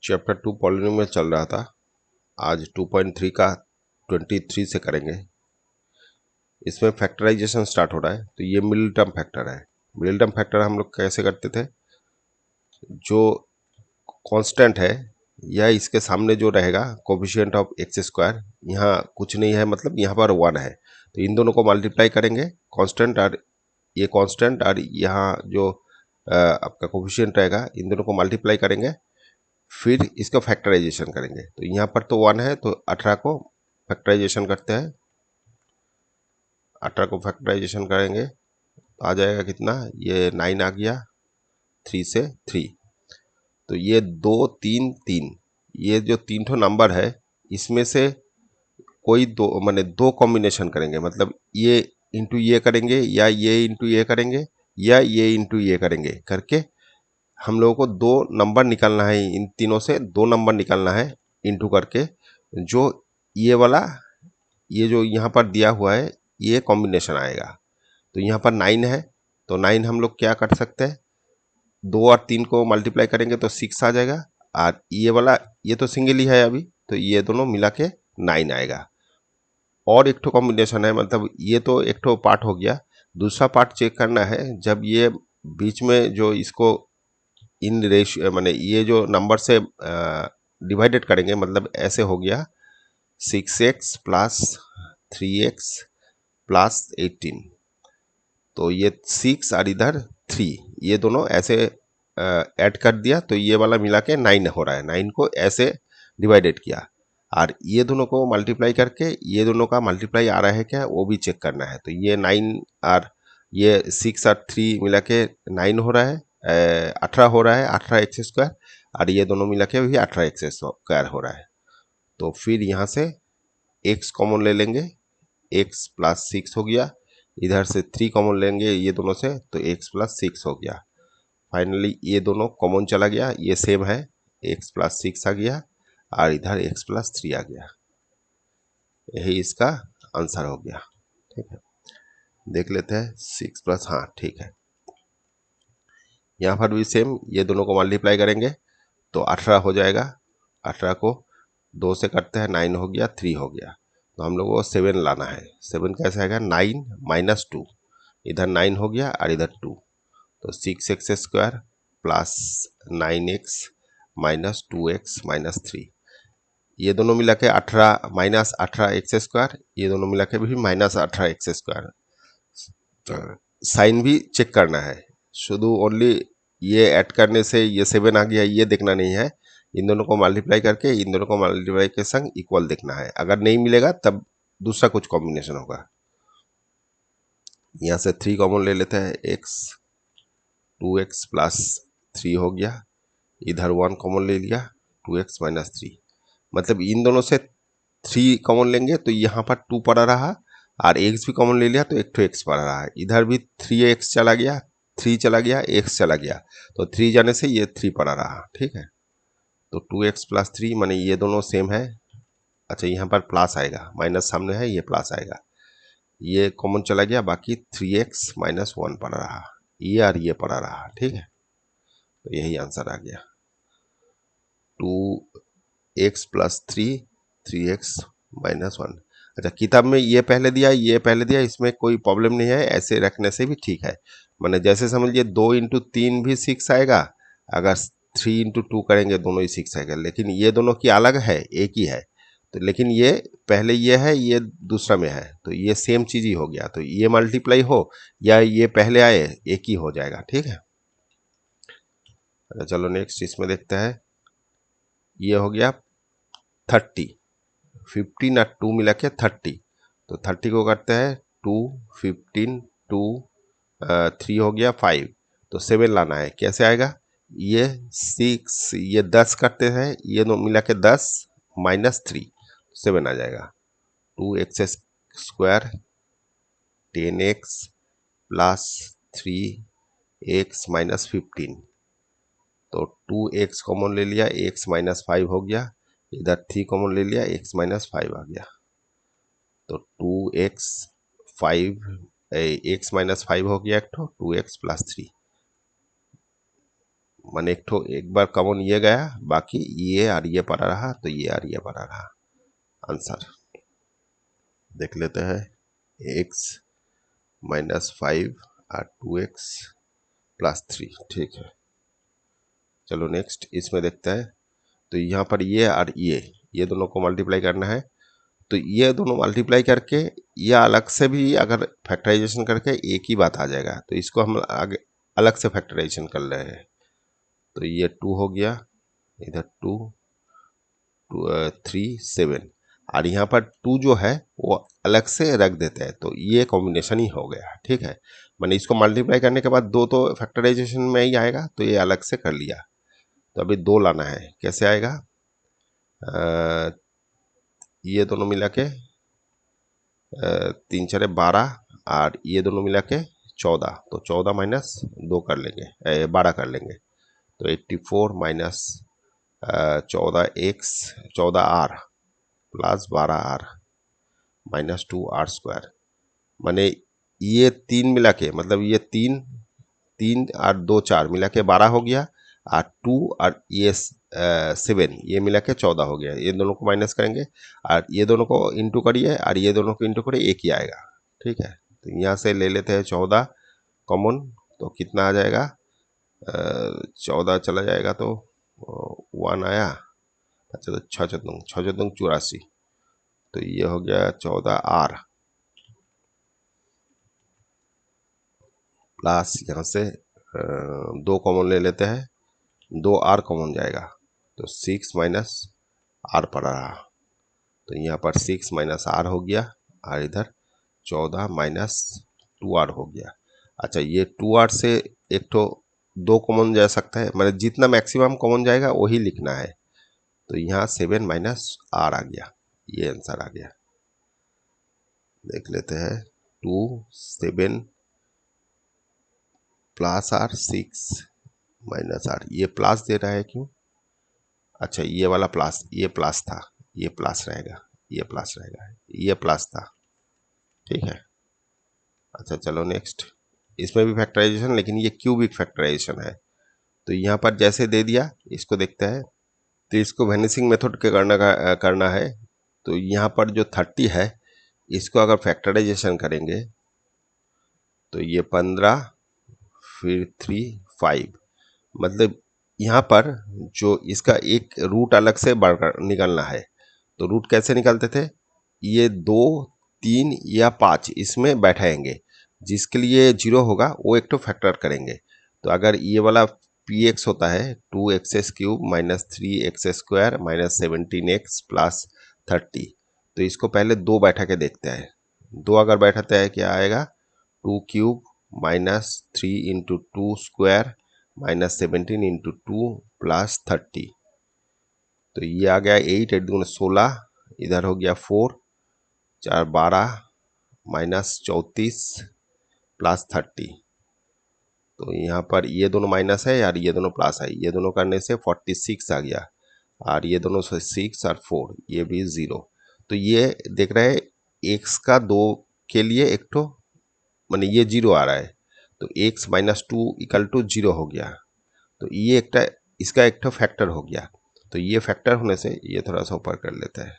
Chapter 2 polynomial चल रहा था। आज 2.3 का 23 से करेंगे। इसमें फैक्टराइजेशन स्टार्ट हो रहा है। तो ये मिडिल टर्म फैक्टर है। मिडिल टर्म फैक्टर हम लोग कैसे करते थे, जो कांस्टेंट है या इसके सामने जो रहेगा कोफिशिएंट ऑफ एक्स स्क्वायर, यहाँ कुछ नहीं है, मतलब यहाँ पर 1 है, तो इन दोनों को मल्टीप्लाई करेंगे कांस्टेंट और ये कांस्टेंट, और यहाँ जो आपका कोफिशिएंट रहेगा, इन दोनों को मल्टीप्लाई करेंगे, फिर इसका फैक्टराइजेशन करेंगे। तो यहाँ पर तो 1 है, तो 18 को फैक्टराइजेशन करते हैं। 18 को फैक्टराइजेशन करेंगे तो आ जाएगा कितना, ये 9 आ गया, 3 से 3। तो ये 2 3 3, ये जो 3 ठो नंबर है, इसमें से कोई दो, माने दो कॉम्बिनेशन करेंगे, मतलब ये इंटू ये करेंगे, या ये इंटू ये करेंगे, या ये इंटू ये करेंगे करके हम लोगों को दो नंबर निकालना है। इन तीनों से दो नंबर निकालना है इंटू करके, जो ये वाला, ये जो यहाँ पर दिया हुआ है, ये कॉम्बिनेशन आएगा। तो यहाँ पर 9 है, तो 9 हम लोग क्या कर सकते हैं, 2 और 3 को मल्टीप्लाई करेंगे तो 6 आ जाएगा, और ये वाला, ये तो सिंगल ही है अभी, तो ये दोनों मिला के 9 आएगा। और एक ठो कॉम्बिनेशन है, मतलब ये तो एक ठो पार्ट हो गया। दूसरा पार्ट चेक करना है, जब ये बीच में जो इसको इन रेशियो, माने ये जो नंबर से डिवाइडेड करेंगे, मतलब ऐसे हो गया 6x प्लस 3x प्लस 18, तो ये 6 और इधर 3, ये दोनों ऐसे ऐड कर दिया, तो ये वाला मिला के 9 हो रहा है। 9 को ऐसे डिवाइडेड किया, और ये दोनों को मल्टीप्लाई करके ये दोनों का मल्टीप्लाई आ रहा है क्या, वो भी चेक करना है। तो ये 9 और ये 6 और 3 मिला के 9 हो रहा है, 18 हो रहा है, 18 एक्स स्क्वायर, और ये दोनों मिला के भी 18 एक्स स्क्वायर हो रहा है। तो फिर यहाँ से x कॉमन ले लेंगे, x प्लस 6 हो गया, इधर से 3 कॉमन लेंगे ये दोनों से, तो x प्लस 6 हो गया। फाइनली ये दोनों कॉमन चला गया, ये सेम है, x प्लस 6 आ गया, और इधर x प्लस 3 आ गया। यही इसका आंसर हो गया। ठीक है, देख लेते हैं 6 प्लस, हाँ ठीक है। यहाँ पर भी सेम, ये दोनों को मल्टीप्लाई करेंगे तो 18 हो जाएगा। 18 को 2 से करते हैं, 9 हो गया, 3 हो गया, तो हम लोग को 7 लाना है। 7 कैसे आएगा, 9 माइनस 2, इधर 9 हो गया और इधर 2, तो 6x square plus 9x minus 2x minus 3, ये दोनों मिला के 18 माइनस 18 एक्स स्क्वायर, ये दोनों मिला के भी माइनस 18 एक्स स्क्वायर। साइन भी चेक करना है, शुद्ध ओनली ये ऐड करने से ये 7 आ गया ये देखना नहीं है, इन दोनों को मल्टीप्लाई करके इन दोनों को मल्टीप्लाई के संग इक्वल देखना है। अगर नहीं मिलेगा तब दूसरा कुछ कॉम्बिनेशन होगा। यहाँ से 3 कॉमन ले लेते हैं, x 2x प्लस 3 हो गया, इधर 1 कॉमन ले लिया, 2x माइनस 3, मतलब इन दोनों से 3 कॉमन लेंगे तो यहाँ पर 2 पड़ा रहा, और x भी कॉमन ले लिया तो एक तो x पड़ा रहा है, इधर भी 3x चला गया, 3 चला गया, x चला गया, तो 3 जाने से ये 3 पड़ा रहा। ठीक है, तो 2x प्लस 3 माने ये दोनों सेम है। अच्छा, यहाँ पर प्लस आएगा, माइनस सामने है, ये प्लस आएगा, ये कॉमन चला गया, बाकी 3x माइनस 1 पड़ा रहा, ये और ये पड़ा रहा। ठीक है, तो यही आंसर आ गया, 2x प्लस 3, 3x माइनस 1। अच्छा, किताब में ये पहले दिया, ये पहले दिया, इसमें कोई प्रॉब्लम नहीं है, ऐसे रखने से भी ठीक है। मैंने जैसे समझिए 2 इंटू 3 भी 6 आएगा, अगर 3 इंटू 2 करेंगे दोनों ही 6 आएगा, लेकिन ये दोनों की अलग है, एक ही है, तो लेकिन ये पहले ये है, ये दूसरा में है, तो ये सेम चीज ही हो गया, तो ये मल्टीप्लाई हो या ये पहले आए, एक ही हो जाएगा। ठीक है, अच्छा चलो नेक्स्ट इसमें देखते हैं। ये हो गया 30, 15 और 2 मिला के 30, तो 30 को करते हैं 2, 15, 2, 3 हो गया 5, तो 7 लाना है। कैसे आएगा, ये 6, ये 10 करते हैं, ये दो मिला के 10 माइनस 3, 7 आ जाएगा। 2x square 10x plus 3x minus 15, तो 2x कॉमन ले लिया, x माइनस 5 हो गया, इधर 3 कॉमन ले लिया, x माइनस 5 आ गया, तो 2x 5 x माइनस 5 हो गया एक तो 2x प्लस 3 मैंने एक बार कॉमन ये गया, बाकी ये और ये पड़ा रहा, तो ये और ये पड़ा रहा। आंसर देख लेते हैं, x -5 और 2x +3। ठीक है, चलो नेक्स्ट इसमें देखते हैं। तो यहाँ पर ये और ये दोनों को मल्टीप्लाई करना है। तो ये दोनों मल्टीप्लाई करके या अलग से भी अगर फैक्टराइजेशन करके एक ही बात आ जाएगा, तो इसको हम आगे अलग से फैक्टराइजेशन कर रहे हैं। तो ये 2 हो गया, इधर 2 3 7, और यहाँ पर 2 जो है वो अलग से रख देते हैं, तो ये कॉम्बिनेशन ही हो गया। ठीक है, मैंने इसको मल्टीप्लाई करने के बाद 2 तो फैक्टराइजेशन में ही आएगा, तो ये अलग से कर लिया। तो अभी 2 लाना है, कैसे आएगा? ये दोनों मिला के 3 4 12, और ये दोनों मिला के 14, तो 14 माइनस 2 कर लेंगे, 12 कर लेंगे। तो 84 minus 14r plus 12r minus 2r²। माने ये 3 मिला के, मतलब ये 3 3 और 2 4 मिला के 12 हो गया, और 2 और ये 7 ये मिला के 14 हो गया। ये दोनों को माइनस करेंगे और ये दोनों को इंटू करिए और ये दोनों को इंटू करिए, एक ही आएगा। ठीक है, तो यहाँ से ले लेते हैं 14 कॉमन, तो कितना आ जाएगा? 14 चला जाएगा तो 1 आया। अच्छा, तो 6 चतुंग 84, तो ये हो गया 14r प्लस यहाँ से 2 कॉमन ले लेते हैं, 2r कॉमन जाएगा, तो 6 माइनस r पड़ा रहा। तो यहाँ पर 6 माइनस r हो गया, और इधर 14 माइनस 2r हो गया। अच्छा, ये 2r से एक तो 2 कॉमन जा सकता है, मतलब जितना मैक्सिमम कॉमन जाएगा वही लिखना है। तो यहाँ 7 माइनस r आ गया, ये आंसर आ गया। देख लेते हैं, 2 7 प्लस r 6 माइनस r, ये प्लस दे रहा है क्यों? अच्छा, ये वाला प्लस, ये प्लस था, ये प्लस रहेगा, ये प्लस रहेगा, ये प्लस था। ठीक है, अच्छा चलो नेक्स्ट, इसमें भी फैक्टराइजेशन, लेकिन ये क्यूबिक फैक्टराइजेशन है। तो यहाँ पर जैसे दे दिया, इसको देखते हैं। तो इसको वेनिसिंग मेथड के करना है। तो यहाँ पर जो 30 है, इसको अगर फैक्टराइजेशन करेंगे तो ये 15 फिर 3 5, मतलब यहाँ पर जो इसका एक रूट अलग से निकालना है। तो रूट कैसे निकालते थे? ये 2 3 या 5 इसमें बैठाएंगे, जिसके लिए 0 होगा वो एक तो फैक्टर करेंगे। तो अगर ये वाला px होता है 2x³ minus 3x² minus 17x plus 30, तो इसको पहले 2 बैठा के देखते हैं। 2 अगर बैठाते हैं क्या आएगा? 2³ minus 3 into 2² minus 17 into 2 plus 30, तो ये आ गया 8 8 दूनी 16, इधर हो गया 4 4 12 माइनस 34 प्लस 30। तो यहाँ पर ये दोनों माइनस है यार, ये दोनों प्लस है, ये दोनों करने से 46 आ गया, और ये दोनों से 6 और 4 ये भी 0। तो ये देख रहे हैं, x का 2 के लिए एक तो माने ये 0 आ रहा है, तो x माइनस 2 इक्वल टू 0 हो गया। तो ये एक इसका एक तो फैक्टर हो गया। तो ये फैक्टर होने से ये थोड़ा सा ऊपर कर लेते हैं।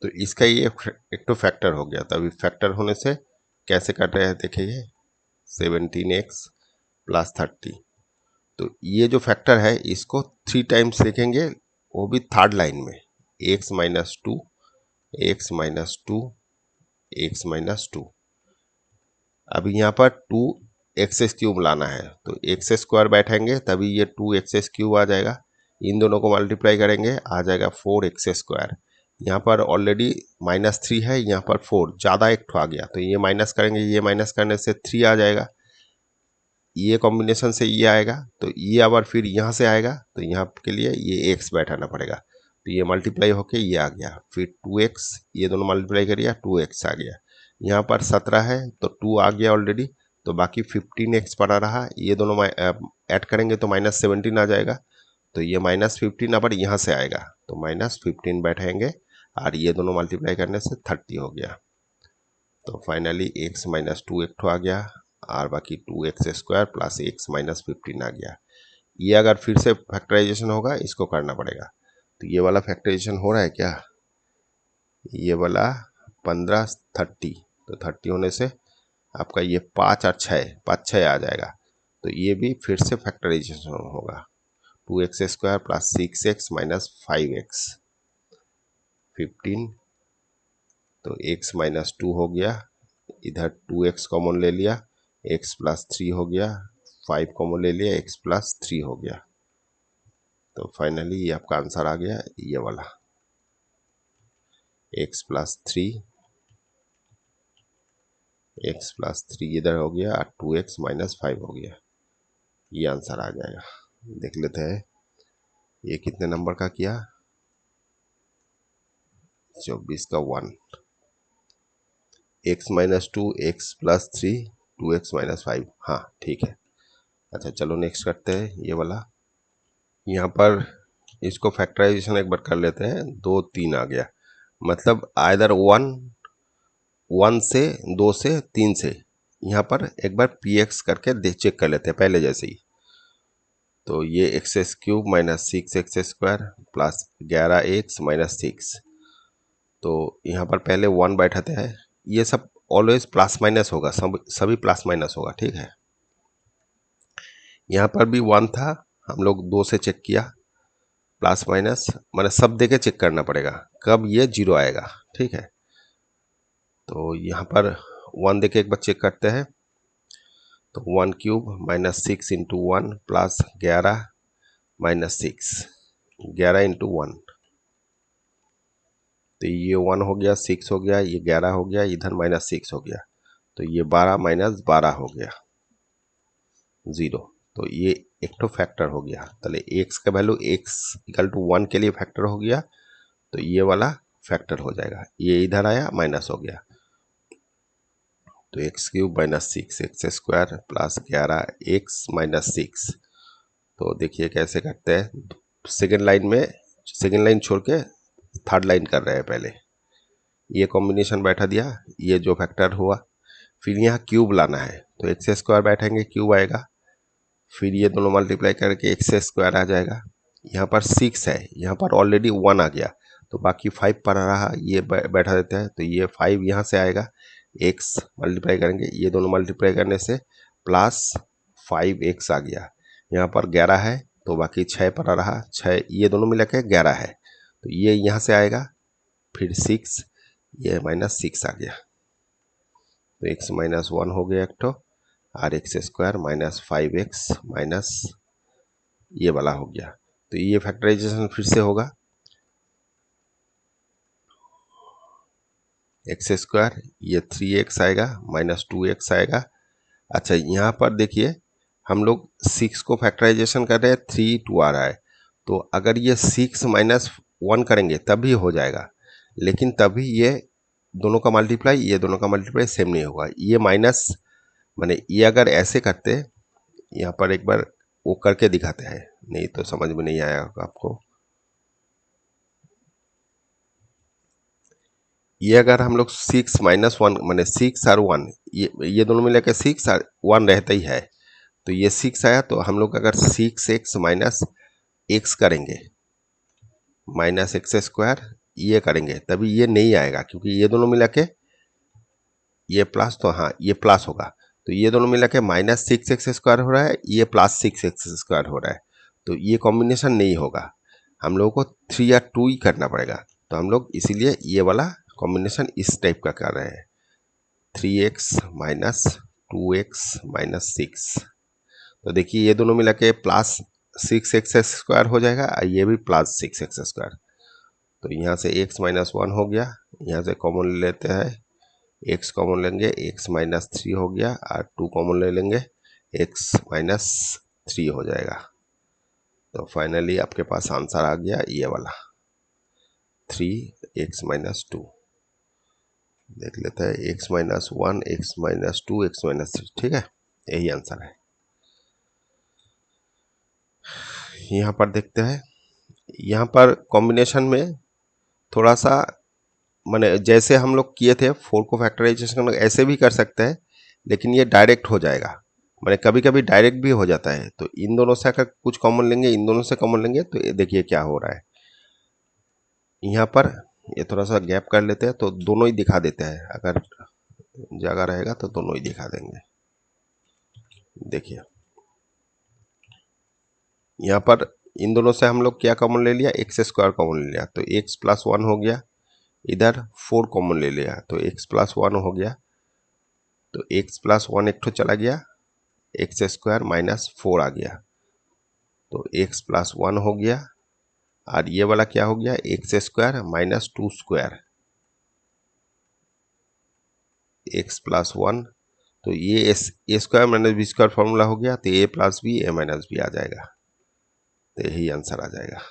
तो इसका ये एक तो फैक्टर हो गया। तो अभी फैक्टर होने से कैसे कर रहे हैं देखिए, 17x प्लस 30। तो ये जो फैक्टर है इसको 3 टाइम्स लिखेंगे, वो भी थर्ड लाइन में, x minus 2 x minus 2 x minus 2। अभी यहाँ पर 2x³ लाना है, तो x² बैठेंगे तभी ये 2x³ आ जाएगा। इन दोनों को मल्टीप्लाई करेंगे, आ जाएगा 4x²। यहाँ पर ऑलरेडी -3 है, यहाँ पर 4 ज़्यादा एक ठो आ गया, तो ये माइनस करेंगे, ये माइनस करने से 3 आ जाएगा। ये कॉम्बिनेशन से ये आएगा, तो ये आवर फिर यहाँ से आएगा, तो यहाँ के लिए ये x बैठाना पड़ेगा। तो ये मल्टीप्लाई होके ये आ गया, फिर 2x, ये दोनों मल्टीप्लाई करिए 2x आ गया। यहाँ पर 17 है तो 2 आ गया ऑलरेडी, तो बाकी 15x पड़ा रहा, ये दोनों ऐड करेंगे तो -17 आ जाएगा, तो ये -15 अब यहाँ से आएगा, तो -15 बैठेंगे और ये दोनों मल्टीप्लाई करने से 30 हो गया। तो फाइनली x - 2 एक ठो आ गया और बाकी 2x² प्लस x - 15 आ गया। ये अगर फिर से फैक्टराइजेशन होगा, इसको करना पड़ेगा। तो ये वाला फैक्टराइजेशन हो रहा है क्या, ये वाला 15 30, तो 30 होने से आपका ये 5 और 6 आ जाएगा। तो ये भी फिर से फैक्टराइजेशन होगा, 2x² plus 6x minus 5x 15, तो x - 2 हो गया, इधर 2x कॉमन ले लिया, x + 3 हो गया, 5 कॉमन ले लिया, x + 3 हो गया। तो फाइनली ये आपका आंसर आ गया, ये वाला x + 3, x + 3 इधर हो गया और 2x - 5 हो गया। ये आंसर आ जाएगा। देख लेते हैं ये कितने नंबर का किया, 24 का 1, x - 2 x + 3 2x - 5, हाँ ठीक है। अच्छा चलो नेक्स्ट करते हैं ये वाला। यहाँ पर इसको फैक्टराइजेशन एक बार कर लेते हैं, 2 3 आ गया, मतलब आइदर 1 से 2 से 3 से, यहाँ पर एक बार px करके चेक कर लेते हैं पहले जैसे ही। तो ये x³ - 6x² प्लस 11x - 6, तो यहाँ पर पहले 1 बैठाते हैं, ये सब ऑलवेज प्लस माइनस होगा, सभी प्लस माइनस होगा, ठीक है। यहाँ पर भी 1 था, हम लोग 2 से चेक किया, प्लस माइनस मतलब सब देके चेक करना पड़ेगा कब ये 0 आएगा, ठीक है। तो यहाँ पर 1 देके एक बार चेक करते हैं, तो 1³ - 6 × 1 प्लस 11 - 6, 11 × 1, तो ये 1 हो गया, 6 हो गया, ये 11 हो गया, इधर -6 हो गया, तो ये 12 - 12 हो गया 0। तो ये एक तो फैक्टर हो गया, चले x का वैल्यू x = 1 के लिए फैक्टर हो गया, तो ये वाला फैक्टर हो जाएगा, ये इधर आया माइनस हो गया, तो x³ - 6x² प्लस 11x - 6। तो देखिए कैसे करते हैं, सेकेंड लाइन में, सेकेंड लाइन छोड़ के थर्ड लाइन कर रहे हैं पहले, ये कॉम्बिनेशन बैठा दिया, ये जो फैक्टर हुआ, फिर यहाँ क्यूब लाना है, तो x² बैठेंगे, क्यूब आएगा, फिर ये दोनों मल्टीप्लाई करके x² आ जाएगा। यहाँ पर 6 है, यहाँ पर ऑलरेडी 1 आ गया, तो बाकी 5 पर रहा, ये बैठा देते हैं, तो ये 5 यहाँ से आएगा, x मल्टीप्लाई करेंगे, ये दोनों मल्टीप्लाई करने से प्लस 5x आ गया। यहाँ पर 11 है, तो बाकी 6 पर रहा, 6 ये दोनों मिला के 11 है, तो ये यहाँ से आएगा, फिर 6, ये -6 आ गया, तो x - 1 हो गया एक तो, और x² - 5x माइनस ये वाला हो गया। तो ये फैक्टराइजेशन फिर से होगा, x², ये 3x आएगा, -2x आएगा। अच्छा यहाँ पर देखिए हम लोग 6 को फैक्टराइजेशन कर रहे हैं, 3 2 आ रहा है, तो अगर ये 6 - 1 करेंगे तभी हो जाएगा, लेकिन तभी ये दोनों का मल्टीप्लाई, ये दोनों का मल्टीप्लाई सेम नहीं होगा, ये माइनस, माने ये अगर ऐसे करते, यहाँ पर एक बार वो करके दिखाते हैं, नहीं तो समझ में नहीं आया आपको। ये अगर हम लोग 6 - 1 माने 6 और 1, ये दोनों मिला के 6 और 1 रहता ही है, तो ये 6 आया, तो हम लोग अगर 6x - x करेंगे -x² ये करेंगे तभी ये नहीं आएगा, क्योंकि ये दोनों मिला के ये प्लस, तो हाँ ये प्लस होगा, तो ये दोनों मिला के -6x² हो रहा है, ये +6x² हो रहा है, तो ये कॉम्बिनेशन नहीं होगा, हम लोगों को 3 या 2 ही करना पड़ेगा, तो हम लोग इसीलिए ये वाला कॉम्बिनेशन इस टाइप का कर रहे हैं, 3x - 2x - 6। तो देखिए ये दोनों मिला के +6x² हो जाएगा, और ये भी +6x², तो यहाँ से x - 1 हो गया, यहाँ से कॉमन ले लेते हैं, x कॉमन लेंगे, x - 3 हो गया, और 2 कॉमन ले लेंगे, x - 3 हो जाएगा। तो फाइनली आपके पास आंसर आ गया ये वाला 3x - 2। देख लेते हैं x - 1 x - 2 x - 3, ठीक है। यही आंसर है। यहाँ पर देखते हैं, यहाँ पर कॉम्बिनेशन में थोड़ा सा माने जैसे हम लोग किए थे 4 को फैक्टराइजेशन ऐसे भी कर सकते हैं, लेकिन ये डायरेक्ट हो जाएगा। माने कभी कभी डायरेक्ट भी हो जाता है। तो इन दोनों से अगर कुछ कॉमन लेंगे, इन दोनों से कॉमन लेंगे, तो ये देखिए क्या हो रहा है। यहाँ पर ये थोड़ा सा गैप कर लेते हैं तो दोनों ही दिखा देते हैं। अगर जगह रहेगा तो दोनों ही दिखा देंगे। देखिए यहाँ पर इन दोनों से हम लोग क्या कॉमन ले लिया, एक्स स्क्वायर कॉमन ले लिया, तो एक्स प्लस वन हो गया। इधर 4 कॉमन ले लिया तो एक्स प्लस वन हो गया। तो एक्स प्लस वन एक तो चला गया, एक्स स्क्वायर माइनस 4 आ गया, तो एक्स प्लस वन हो गया। और ये वाला क्या हो गया, X square minus 2 square, X plus one. तो ये A square minus B square formula हो गया, तो A plus B A minus B आ जाएगा। तो यही आंसर आ जाएगा।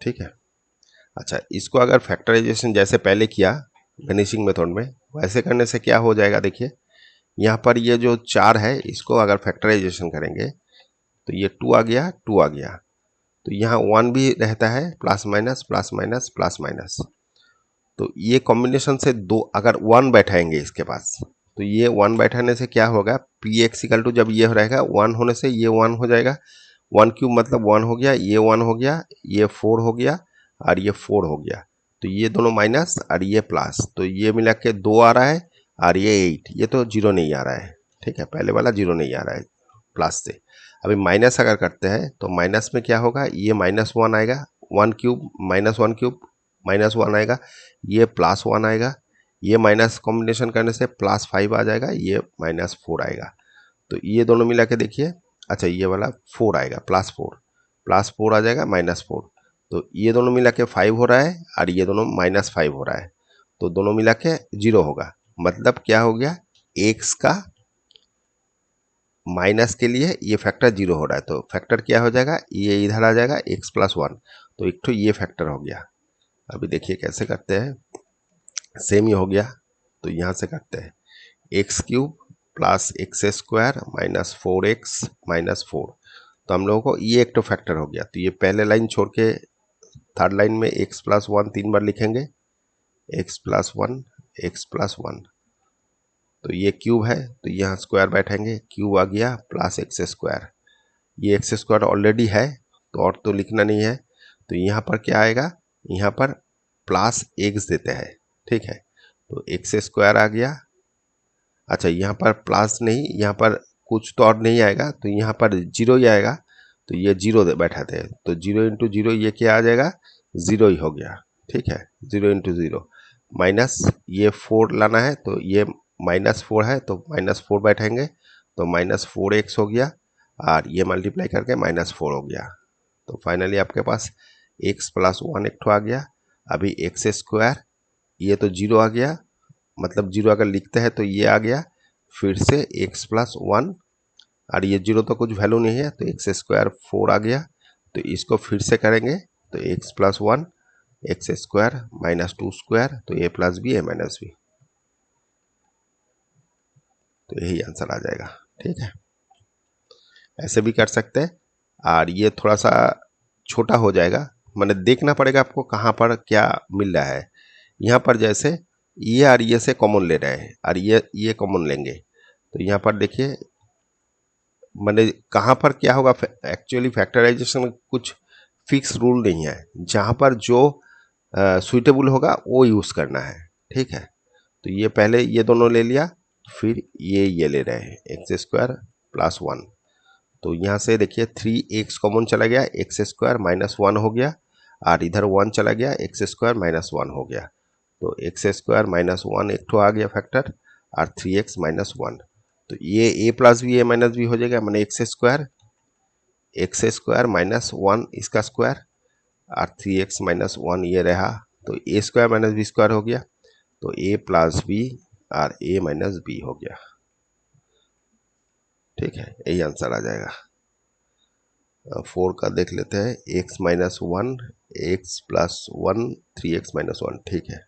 ठीक है। अच्छा, इसको अगर फैक्टराइजेशन जैसे पहले किया वेनिशिंग मेथड में, वैसे करने से क्या हो जाएगा, देखिए यहाँ पर ये जो 4 है इसको अगर फैक्टराइजेशन करेंगे तो ये 2 आ गया, 2 आ गया। तो यहाँ 1 भी रहता है, plus minus plus minus plus minus. तो ये कॉम्बिनेशन से दो अगर 1 बैठाएंगे इसके पास, तो ये 1 बैठाने से क्या होगा, पी एक्स इक्वल टू जब ये रहेगा 1 होने से ये 1 हो जाएगा। 1 क्यूब मतलब 1 हो गया, ये 1 हो गया, ये 4 हो गया और ये 4 हो गया। तो ये दोनों माइनस और ये प्लस, तो ये मिला के 2 आ रहा है और ये 8, ये तो जीरो नहीं आ रहा है। ठीक है, पहले वाला जीरो नहीं आ रहा है प्लस से। अभी माइनस अगर करते हैं तो माइनस में क्या होगा, ये माइनस 1 आएगा, 1 क्यूब माइनस 1 क्यूब माइनस 1 आएगा, ये प्लस 1 आएगा, ये माइनस कॉम्बिनेशन करने से प्लस 5 आ जाएगा, ये माइनस 4 आएगा। तो ये दोनों मिला के देखिए, अच्छा ये वाला 4 आएगा, प्लस 4 आ जाएगा माइनस 4। तो ये दोनों मिला के 5 हो रहा है और ये दोनों माइनस 5 हो रहा है, तो दोनों मिला के 0 होगा। मतलब क्या हो गया, एक्स का माइनस के लिए ये फैक्टर 0 हो रहा है, तो फैक्टर क्या हो जाएगा, ये इधर आ जाएगा एक्स प्लस वन। तो एक तो ये फैक्टर हो गया। अभी देखिए कैसे करते हैं, सेम ही हो गया। तो यहाँ से करते हैं, x cube plus x square minus 4x minus 4। तो हम लोगों को ये एक तो फैक्टर हो गया। तो ये पहले लाइन छोड़ के थर्ड लाइन में एक्स प्लस वन 3 बार लिखेंगे, x plus one x plus one. तो ये क्यूब है तो यहाँ स्क्वायर बैठेंगे, क्यूब आ गया प्लस एक्स स्क्वायर। ये एक्स स्क्वायर ऑलरेडी है तो और तो लिखना नहीं है। तो यहाँ पर क्या आएगा, यहाँ पर प्लस एक्स देते हैं। ठीक है, तो एक्स स्क्वायर आ गया। अच्छा यहाँ पर प्लस नहीं, यहाँ पर कुछ तो और नहीं आएगा, तो यहाँ पर जीरो ही आएगा। तो ये जीरो बैठाते हैं, तो जीरो इंटू जीरो ये क्या आ जाएगा, जीरो ही हो गया। ठीक है, जीरो इंटू जीरो माइनस ये 4 लाना है, तो ये माइनस 4 है तो माइनस 4 बैठेंगे, तो माइनस 4x हो गया और ये मल्टीप्लाई करके माइनस 4 हो गया। तो फाइनली आपके पास x प्लस वन एक आ गया। अभी एक्स स्क्वायर, ये तो जीरो आ गया, मतलब जीरो अगर लिखते हैं तो ये आ गया, फिर से एक्स प्लस वन और ये जीरो तो कुछ वैल्यू नहीं है, तो एक्स स्क्वायर 4 आ गया। तो इसको फिर से करेंगे, तो x plus one x square minus 2 square, तो A plus B A minus B. तो यही आंसर आ जाएगा। ठीक है, ऐसे भी कर सकते हैं। और ये थोड़ा सा छोटा हो जाएगा, मैंने देखना पड़ेगा आपको कहाँ पर क्या मिल रहा है। यहाँ पर जैसे ये और ये से कॉमन ले रहे हैं और ये कॉमन लेंगे, तो यहाँ पर देखिए मैंने कहाँ पर क्या होगा, एक्चुअली फैक्टराइजेशन में कुछ फिक्स रूल नहीं है, जहाँ पर जो सुइटेबल होगा वो यूज़ करना है। ठीक है, तो ये पहले ये दोनों ले लिया, फिर ये ले रहे हैं एक्स स्क्वायर प्लस वन। तो यहाँ से देखिए 3x कॉमन चला गया, एक्स स्क्वायर माइनस वन हो गया और इधर 1 चला गया, एक्स स्क्वायर माइनस वन हो गया। तो एक्स स्क्वायर माइनस वन एक तो आ गया फैक्टर और 3x माइनस वन। तो ये ए plus B A minus B हो जाएगा, मैंने एक्स स्क्वायर माइनस वन इसका स्क्वायर और 3x माइनस वन ये रहा। तो A square minus B square हो गया, तो ए प्लस बी और ए माइनस बी हो गया। ठीक है, यही आंसर आ जाएगा। 4 का देख लेते हैं, x minus one x plus one 3x minus one. ठीक है,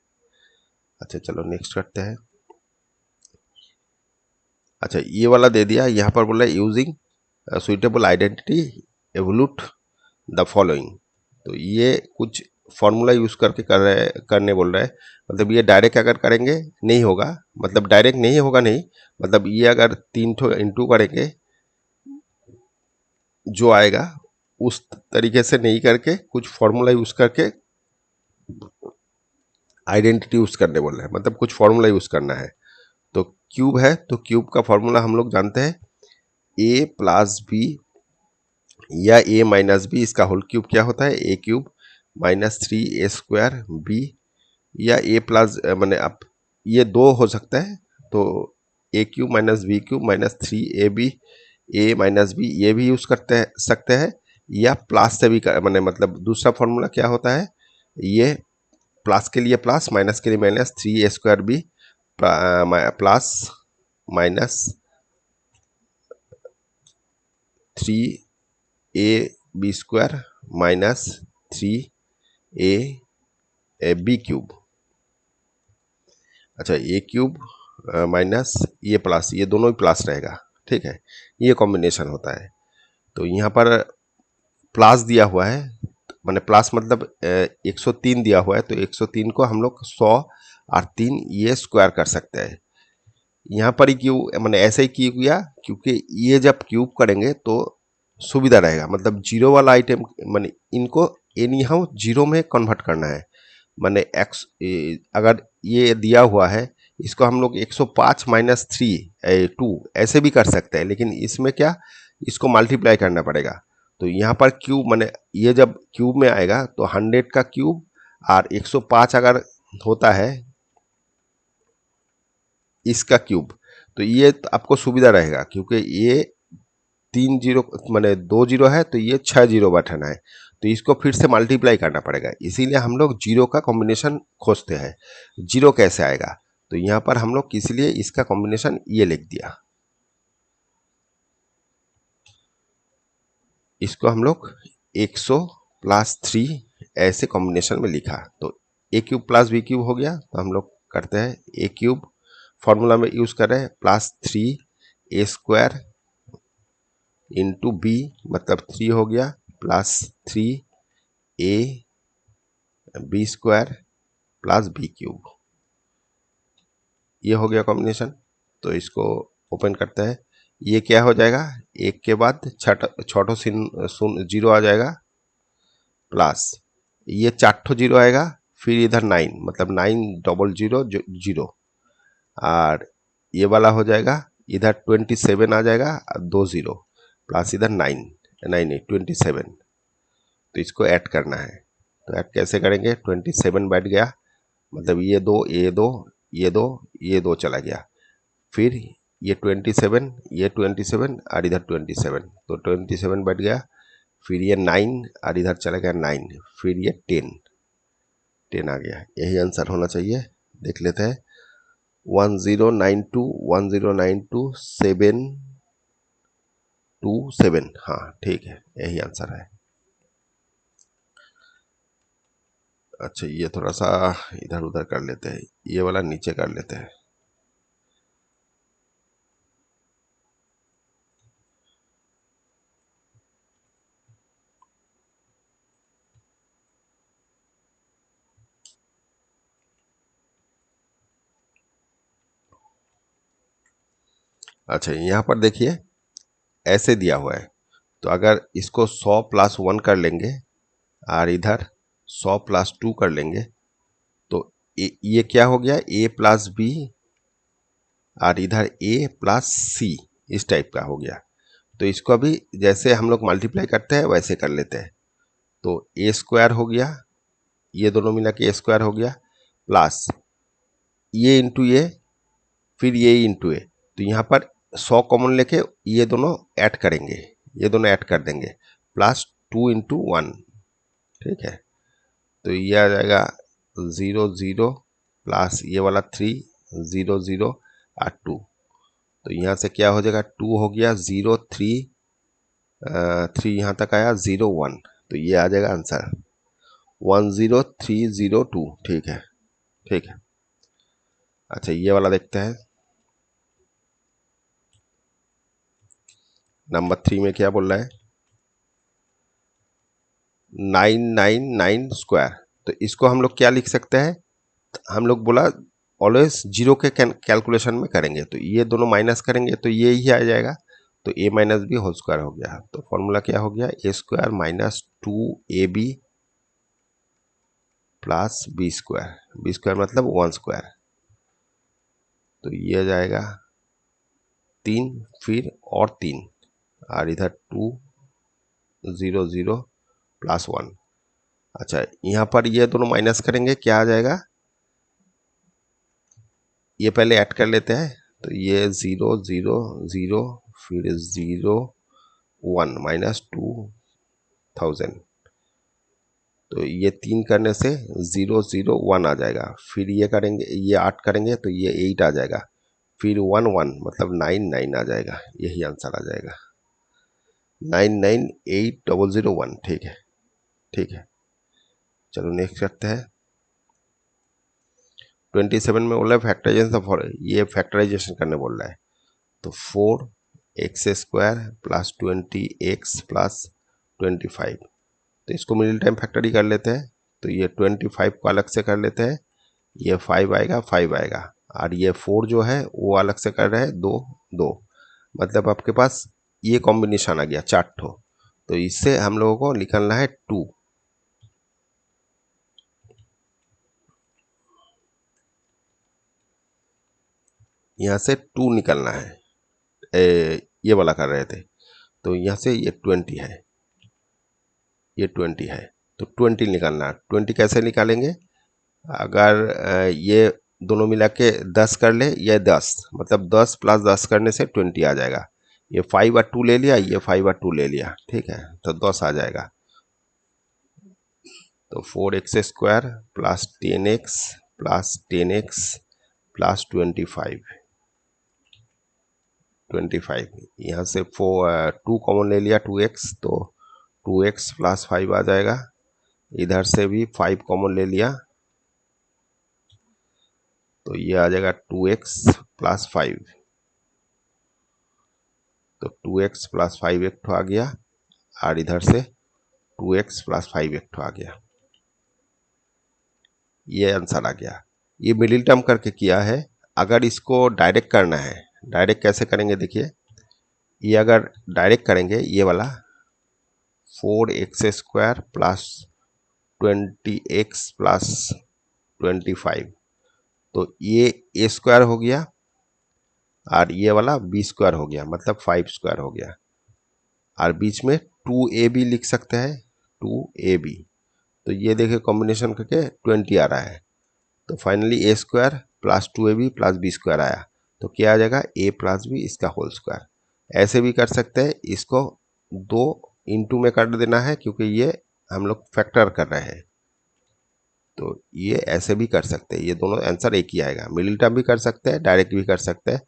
अच्छा चलो नेक्स्ट करते हैं। अच्छा ये वाला दे दिया, यहाँ पर बोला using suitable identity evolute the following. तो ये कुछ फॉर्मूला यूज करके करने बोल रहा है। मतलब ये डायरेक्ट अगर करेंगे नहीं होगा, मतलब डायरेक्ट नहीं होगा नहीं, मतलब ये अगर 3 ठो इंटू करेंगे जो आएगा उस तरीके से नहीं करके कुछ फॉर्मूला यूज करके आइडेंटिटी यूज करने बोल रहे हैं, मतलब कुछ फॉर्मूला यूज करना है। तो क्यूब है तो क्यूब का फॉर्मूला हम लोग जानते हैं, ए प्लस बी या ए माइनस बी, इसका होल क्यूब क्या होता है, ए क्यूब माइनस 3a² बी, या ए प्लस मैंने आप ये दो हो सकता है, तो A cube minus B cube minus 3ab A minus B, ये भी यूज करते हैं सकते हैं, या प्लस से भी मैंने मतलब दूसरा फॉर्मूला क्या होता है, ये प्लस के लिए प्लस माइनस के लिए minus 3a² B plus minus 3ab² minus 3ab cube. अच्छा ए क्यूब माइनस ये प्लस, ये दोनों ही प्लस रहेगा, ठीक है, ये कॉम्बिनेशन होता है। तो यहाँ पर प्लस दिया हुआ है, मैंने प्लस मतलब 103 दिया हुआ है, तो 103 को हम लोग 100 और 3 ये स्क्वायर कर सकते हैं। यहाँ पर ही क्यों मैंने ऐसे ही किया, क्योंकि ये जब क्यूब करेंगे तो सुविधा रहेगा, मतलब जीरो वाला आइटम मैंने इनको एनी हाउ जीरो में कन्वर्ट करना है। मैंने एक्स अगर ये दिया हुआ है, इसको हम लोग 105 माइनस 3 2 ऐसे भी कर सकते हैं, लेकिन इसमें क्या, इसको मल्टीप्लाई करना पड़ेगा। तो यहाँ पर क्यूब मैंने ये जब क्यूब में आएगा तो 100 का क्यूब और 105 अगर होता है इसका क्यूब, तो ये तो आपको सुविधा रहेगा, क्योंकि ये 3 जीरो मैंने 2 जीरो है, तो ये 6 जीरो बैठाना है, तो इसको फिर से मल्टीप्लाई करना पड़ेगा, इसीलिए हम लोग जीरो का कॉम्बिनेशन खोजते हैं। जीरो कैसे आएगा, तो यहाँ पर हम लोग इसलिए इसका कॉम्बिनेशन ये लिख दिया, इसको हम लोग 100 प्लस 3 ऐसे कॉम्बिनेशन में लिखा। तो A cube plus B cube हो गया, तो हम लोग करते हैं ए क्यूब फॉर्मूला में यूज कर रहे हैं प्लस 3a² इंटू बी, मतलब 3 हो गया plus 3ab² plus B cube, ये हो गया कॉम्बिनेशन। तो इसको ओपन करते हैं, ये क्या हो जाएगा, एक के बाद छोटो जीरो आ जाएगा, प्लस ये 4 जीरो आएगा, फिर इधर 9 मतलब 900 और ये वाला हो जाएगा, इधर 27 आ जाएगा, 2 जीरो प्लस इधर 9 9 27, तो इसको ऐड करना है। तो ऐड कैसे करेंगे, 27 बैठ गया, मतलब ये दो चला गया, फिर ये 27 ये 27 और इधर 27, तो 27 बैठ गया, फिर ये 9 और इधर चला गया 9, फिर ये 10 आ गया, यही आंसर होना चाहिए। देख लेते हैं, 1092 हाँ ठीक है, यही आंसर है। अच्छा ये थोड़ा सा इधर उधर कर लेते हैं, ये वाला नीचे कर लेते हैं। अच्छा यहाँ पर देखिए ऐसे दिया हुआ है, तो अगर इसको 100 प्लस 1 कर लेंगे और इधर 100 प्लस 2 कर लेंगे, तो ये क्या हो गया, ए प्लस बी और इधर ए प्लस सी, इस टाइप का हो गया। तो इसको अभी जैसे हम लोग मल्टीप्लाई करते हैं वैसे कर लेते हैं। तो a² हो गया, ये दोनों मिला के a² हो गया, प्लस ये इंटू ये, फिर ये इंटू ए, तो यहाँ पर 100 कॉमन लेके ये दोनों ऐड करेंगे, ये दोनों ऐड कर देंगे, प्लस 2 × 1, ठीक है। तो ये आ जाएगा 0 0 प्लस ये वाला 3 0 0 और 2, तो यहाँ से क्या हो जाएगा, 2 हो गया 0 3 3 यहाँ तक आया 0 1, तो ये आ जाएगा आंसर 10302, ठीक है ठीक है। अच्छा ये वाला देखते हैं, नंबर 3 में क्या बोल रहा है, 999 स्क्वायर। तो इसको हम लोग क्या लिख सकते हैं, हम लोग बोला ऑलवेज जीरो के कैलकुलेशन में करेंगे, तो ये दोनों माइनस करेंगे तो ये ही आ जाएगा, तो a minus B whole square हो गया। तो फॉर्मूला क्या हो गया, A square minus 2ab plus B square मतलब 1 स्क्वायर। तो ये आ जाएगा 3 फिर और 3 और इधर 2 0 0 प्लस 1। अच्छा यहाँ पर ये दोनों माइनस करेंगे, क्या आ जाएगा, ये पहले ऐड कर लेते हैं, तो ये 0 0 0 फिर 0 1 माइनस 2000। तो ये 3 करने से 0 0 1 आ जाएगा, फिर ये करेंगे, ये 8 करेंगे तो ये 8 आ जाएगा, फिर 1 1 मतलब 9 9 आ जाएगा, यही आंसर आ जाएगा 9980001। ठीक है, ठीक है। चलो नेक्स्ट करते हैं। 27 में बोला है फैक्टराइजेशन, ये फैक्टराइजेशन करने बोल रहा है। तो 4x square plus 20x plus 25, तो इसको मिडिल टाइम फैक्टरी कर लेते हैं। तो ये 25 को अलग से कर लेते हैं, ये 5 आएगा 5 आएगा, और ये 4 जो है वो अलग से कर रहे हैं 2 2, मतलब आपके पास ये कॉम्बिनेशन आ गया 4 ठो। तो इससे हम लोगों को निकालना है 2, यहाँ से 2 निकलना है, ये वाला कर रहे थे। तो यहाँ से ये 20 है, ये 20 है, तो 20 निकालना है। 20 कैसे निकालेंगे, अगर ये दोनों मिला के 10 कर ले, ये 10 मतलब 10 प्लस 10 करने से 20 आ जाएगा। ये 5 और 2 ले लिया, ये 5 और 2 ले लिया, ठीक है, तो 10 आ जाएगा। तो 4x square plus 10x plus 10x plus 25 यहाँ से 2 कॉमन ले लिया 2x, तो 2x प्लस 5 आ जाएगा। इधर से भी 5 कॉमन ले लिया, तो ये आ जाएगा 2x प्लस 5, तो 2x प्लस 5 एक ठो आ गया, और इधर से 2x प्लस 5 एक ठो आ गया, ये आंसर आ गया। ये मिडिल टर्म करके किया है। अगर इसको डायरेक्ट करना है, डायरेक्ट कैसे करेंगे देखिए, ये अगर डायरेक्ट करेंगे ये वाला 4x square plus 20x plus 25, तो ये a स्क्वायर हो गया, और ये वाला b स्क्वायर हो गया, मतलब 5 स्क्वायर हो गया, और बीच में 2ab लिख सकते हैं, 2ab। तो ये देखिए कॉम्बिनेशन करके 20 आ रहा है, तो finally a square plus 2ab plus b square आया। तो क्या आ जाएगा, a प्लस बी इसका होल स्क्वायर। ऐसे भी कर सकते हैं, इसको 2 इंटू में कर देना है, क्योंकि ये हम लोग फैक्टर कर रहे हैं, तो ये ऐसे भी कर सकते हैं। ये दोनों आंसर एक ही आएगा, मिडिल टर्म भी कर सकते हैं, डायरेक्ट भी कर सकते हैं।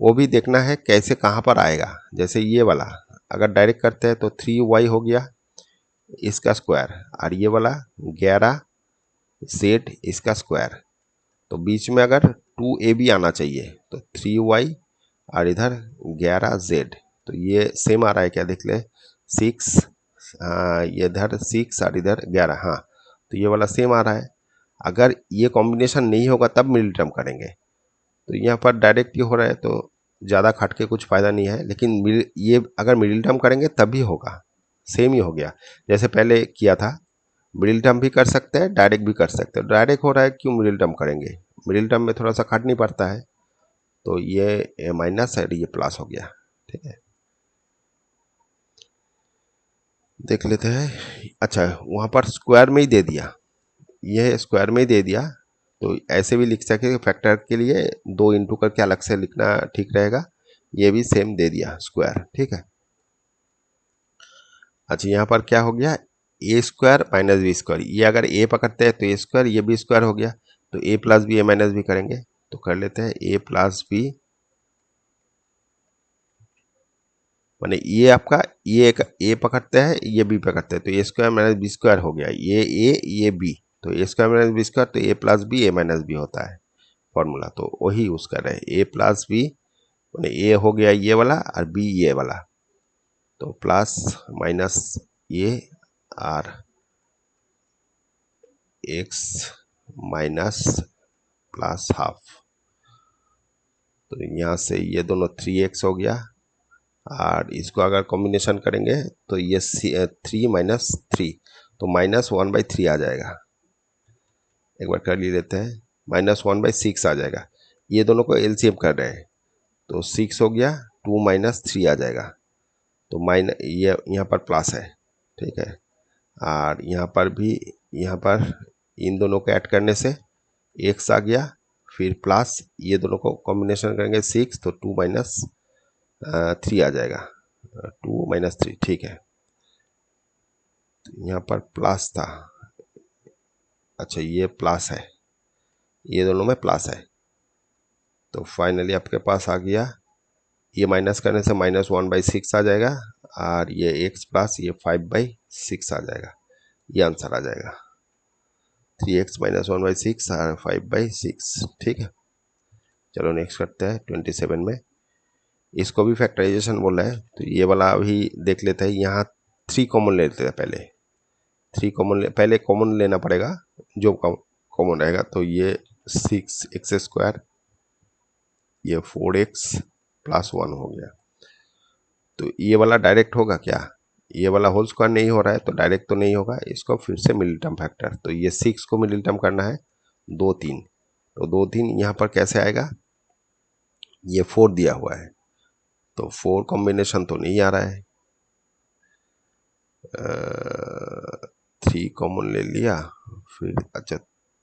वो भी देखना है कैसे कहाँ पर आएगा। जैसे ये वाला अगर डायरेक्ट करते हैं तो 3y हो गया इसका स्क्वायर, और ये वाला 11z इसका स्क्वायर, तो बीच में अगर 2ab आना चाहिए, तो 3y और इधर 11z, तो ये सेम आ रहा है क्या देख ले, 6, ये इधर 6 और इधर 11, हाँ, तो ये वाला सेम आ रहा है। अगर ये कॉम्बिनेशन नहीं होगा तब मिडिल टर्म करेंगे। तो यहाँ पर डायरेक्ट ही हो रहा है, तो ज़्यादा खट के कुछ फ़ायदा नहीं है, लेकिन ये अगर मिडिल टर्म करेंगे तब भी होगा, सेम ही हो गया जैसे पहले किया था। मिडिल टर्म भी कर सकते हैं, डायरेक्ट भी कर सकते हैं। डायरेक्ट हो रहा है, क्यों मिडिल टर्म करेंगे, मिडिल टर्म में थोड़ा सा खटनी पड़ता है, तो ये माइनस है, ये प्लस हो गया, ठीक है। देख लेते हैं। अच्छा वहाँ पर स्क्वायर में ही दे दिया, ये स्क्वायर में ही दे दिया, तो ऐसे भी लिख सके फैक्टर के लिए 2 इंटू करके अलग से लिखना ठीक रहेगा। ये भी सेम दे दिया स्क्वायर, ठीक है। अच्छा यहाँ पर क्या हो गया, A square minus B square, ये अगर ए पकड़ते हैं तो ए स्क्वायर, ये बी स्क्वायर हो गया, तो A plus B A minus B करेंगे, तो कर लेते हैं ए प्लस बी, माने ये आपका ए पकड़ते हैं, ये बी पकड़ते हैं, तो A square minus B square हो गया, ये बी, तो A square minus B square, तो A plus B A minus B होता है फॉर्मूला, तो वही यूज कर रहे हैं। ए प्लस बी, ए हो गया ये वाला और बी ये वाला, तो प्लस माइनस ये R X minus plus half, तो यहाँ से ये दोनों 3x हो गया, और इसको अगर कॉम्बिनेशन करेंगे तो ये 3 माइनस 3, तो -1/3 आ जाएगा। एक बार कर लेते हैं, -1/6 आ जाएगा। ये दोनों को एलसीएम कर रहे हैं, तो 6 हो गया, 2 माइनस 3 आ जाएगा, तो ये यहाँ पर प्लस है, ठीक है। और यहाँ पर भी, यहाँ पर इन दोनों को ऐड करने से x आ गया, फिर प्लस ये दोनों को कॉम्बिनेशन करेंगे 6, तो 2 माइनस 3 आ जाएगा, 2 माइनस 3, ठीक है। तो यहाँ पर प्लस था, अच्छा ये प्लस है, ये दोनों में प्लस है, तो फाइनली आपके पास आ गया, ये माइनस करने से -1/6 आ जाएगा, और ये x प्लस ये 5/6 आ जाएगा, ये आंसर आ जाएगा 3x माइनस 1/6 और 5/6, ठीक है। चलो नेक्स्ट करते हैं 27 में, इसको भी फैक्टराइजेशन बोल रहा है, तो ये वाला अभी देख लेते हैं। यहाँ 3 कॉमन लेते हैं, पहले कॉमन लेना पड़ेगा, जो कॉमन रहेगा, तो ये 6x², ये 4x प्लस 1 हो गया। तो ये वाला डायरेक्ट होगा क्या, ये वाला होल स्क्वायर नहीं हो रहा है, तो डायरेक्ट तो नहीं होगा, इसको फिर से मिडिल टर्म फैक्टर, तो ये 6 को मिडिल टर्म करना है 2 3, तो 2 3 यहाँ पर कैसे आएगा, ये 4 दिया हुआ है, तो 4 कॉम्बिनेशन तो नहीं आ रहा है, 3 कॉमन ले लिया, फिर अच्छा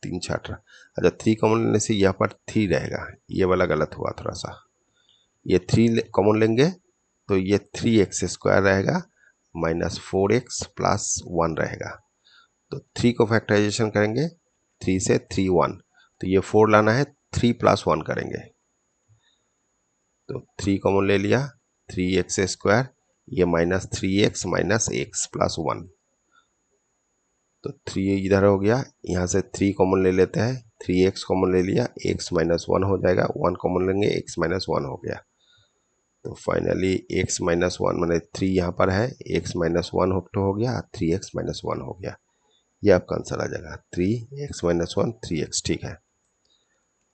3 छाट रहा, अच्छा 3 कॉमन लेने से यहाँ पर 3 रहेगा, ये वाला गलत हुआ थोड़ा सा, ये 3 कॉमन लेंगे तो ये 3x² रहेगा, -4x प्लस 1 रहेगा, तो 3 को फैक्टराइजेशन करेंगे, 3 से 3 1, तो ये 4 लाना है, 3 प्लस 1 करेंगे, तो 3 कॉमन ले लिया, 3x², ये -3x माइनस x प्लस 1, तो 3 इधर हो गया, यहाँ से 3 कॉमन ले लेते हैं, 3x कॉमन ले लिया, x माइनस 1 हो जाएगा, 1 कॉमन लेंगे, x माइनस 1 हो गया, तो फाइनली x माइनस 1 मैंने 3 यहाँ पर है, x माइनस 1 हो गया, 3x माइनस 1 हो गया, ये आपका आंसर आ जाएगा 3x माइनस 1 3x, ठीक है।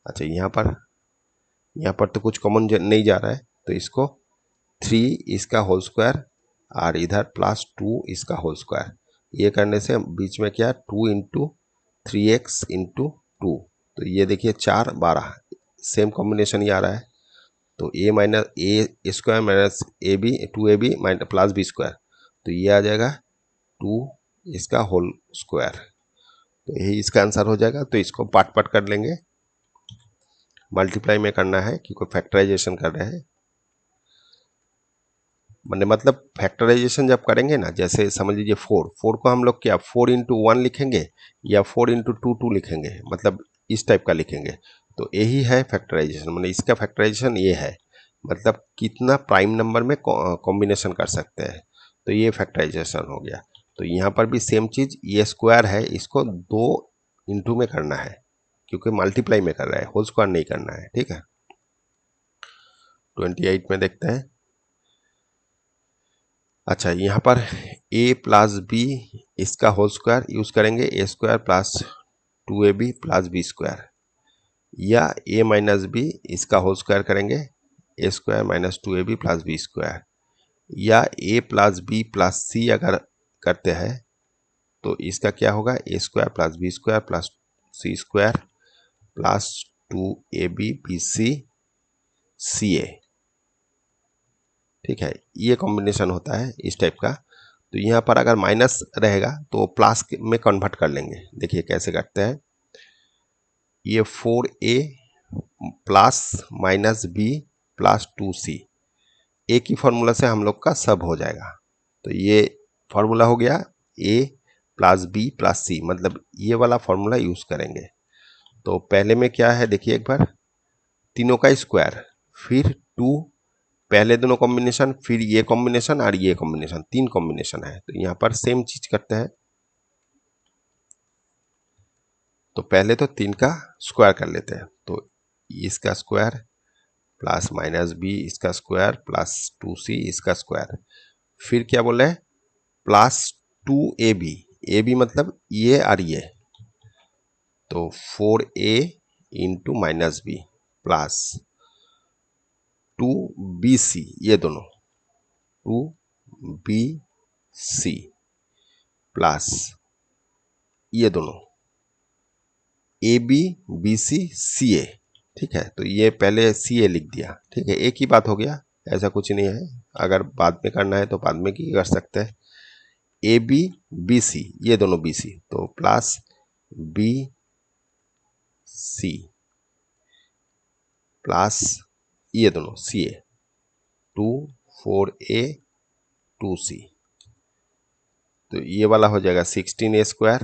अच्छा यहाँ पर तो कुछ कॉमन नहीं जा रहा है, तो इसको 3 इसका होल स्क्वायर और इधर +2 इसका होल स्क्वायर, ये करने से बीच में क्या 2 इंटू 3x इंटू 2, तो ये देखिए 4 12 सेम कॉम्बिनेशन ही आ रहा है, तो a minus A square minus AB 2AB minus plus B square, तो ये आ जाएगा 2 इसका होल स्क्वायर, तो यही इसका आंसर हो जाएगा। तो इसको पार्ट पार्ट कर लेंगे, मल्टीप्लाई में करना है क्योंकि फैक्टराइजेशन कर रहे हैं, मतलब फैक्टराइजेशन जब करेंगे ना, जैसे समझ लीजिए 4 को हम लोग क्या 4 इंटू 1 लिखेंगे या 4 इंटू 2 लिखेंगे, मतलब इस टाइप का लिखेंगे, तो यही है फैक्टराइजेशन, मतलब इसका फैक्टराइजेशन ये है, मतलब कितना प्राइम नंबर में कॉम्बिनेशन कर सकते हैं, तो ये फैक्टराइजेशन हो गया। तो यहाँ पर भी सेम चीज़, ये स्क्वायर है, इसको 2 इंटू में करना है क्योंकि मल्टीप्लाई में कर रहा है, होल स्क्वायर नहीं करना है, ठीक है। 28 में देखते हैं, अच्छा यहाँ पर a प्लस बी इसका होल स्क्वायर यूज करेंगे, a² plus 2ab plus b square, या a माइनस बी इसका होल स्क्वायर करेंगे, a² minus 2ab plus b square, या a plus B plus c अगर करते हैं तो इसका क्या होगा, a² plus b square plus c square plus 2ab bc ca, ठीक है। ये कॉम्बिनेशन होता है इस टाइप का। तो यहाँ पर अगर माइनस रहेगा तो प्लस में कन्वर्ट कर लेंगे, देखिए कैसे करते हैं, ये 4a plus minus B plus 2c, A की फॉर्मूला से हम लोग का सब हो जाएगा, तो ये फॉर्मूला हो गया a प्लस बी प्लस सी, मतलब ये वाला फॉर्मूला यूज करेंगे। तो पहले में क्या है देखिए एक बार, तीनों का स्क्वायर, फिर 2, पहले दोनों कॉम्बिनेशन, फिर ये कॉम्बिनेशन और ये कॉम्बिनेशन, 3 कॉम्बिनेशन है, तो यहाँ पर सेम चीज करते हैं, तो पहले तो 3 का स्क्वायर कर लेते हैं, तो इसका स्क्वायर प्लस माइनस बी इसका स्क्वायर प्लस 2c इसका स्क्वायर, फिर क्या बोल रहे हैं, +2ab, ए बी मतलब ये और ये, तो 4a into -b plus 2bc, ये दोनों 2bc प्लस ये दोनों ab bc ca। ठीक है, तो ये पहले ca लिख दिया। ठीक है, एक ही बात हो गया, ऐसा कुछ नहीं है। अगर बाद में करना है तो बाद में की कर सकते हैं। ए बी बी सी, ये दोनों बी सी, तो प्लस बी सी प्लस ये दोनों सी ए, 2 4a 2c, तो ये वाला हो जाएगा 16a²,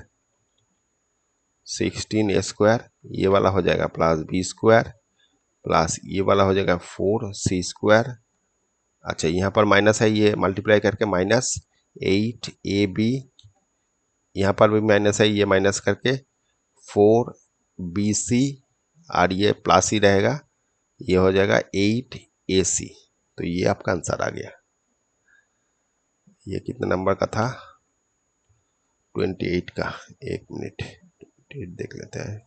16a², ये वाला हो जाएगा +b² प्लस ये वाला हो जाएगा 4c²। अच्छा, यहाँ पर माइनस है, ये मल्टीप्लाई करके -8ab, यहाँ पर भी माइनस है, ये माइनस करके 4bc, और ये प्लस ही रहेगा, ये हो जाएगा 8ac। तो ये आपका आंसर आ गया। ये कितने नंबर का था, 28 का। एक मिनट, 28 देख लेते हैं।